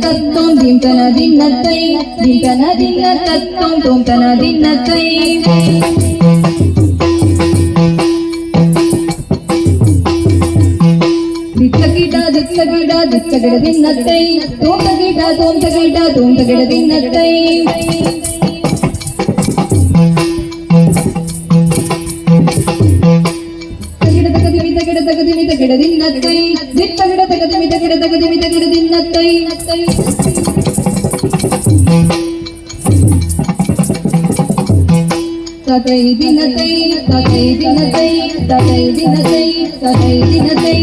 ತತ್ತೋಂ ದಿಂತನ ದಿನ್ನತ್ತೈ ದಿಂತನ ದಿನ್ನ ತತ್ತೋಂ ತೋಂತನ ದಿನ್ನತ್ತೈ ದಿತ್ತಗಿಡ ದಿತ್ತಗಿಡ ದಿತ್ತಗಿಡ ದಿನ್ನತ್ತೈ ತೋಂತಗಿಡ ತೋಂತಗಿಡ ತೋಂತಗಿಡ ದಿನ್ನತ್ತೈ ಗಿಡದಿನ್ನತ್ತೈ ದಿತ್ತ ಗಿಡ ತಗದಿಮಿತ ಗಿಡ ತಗದಿಮಿತ ಗಿಡದಿನ್ನತ್ತೈ ತತೈ ದಿನತೈ ತತೈ ದಿನತೈ ತತೈ ದಿನತೈ ತತೈ ದಿನತೈ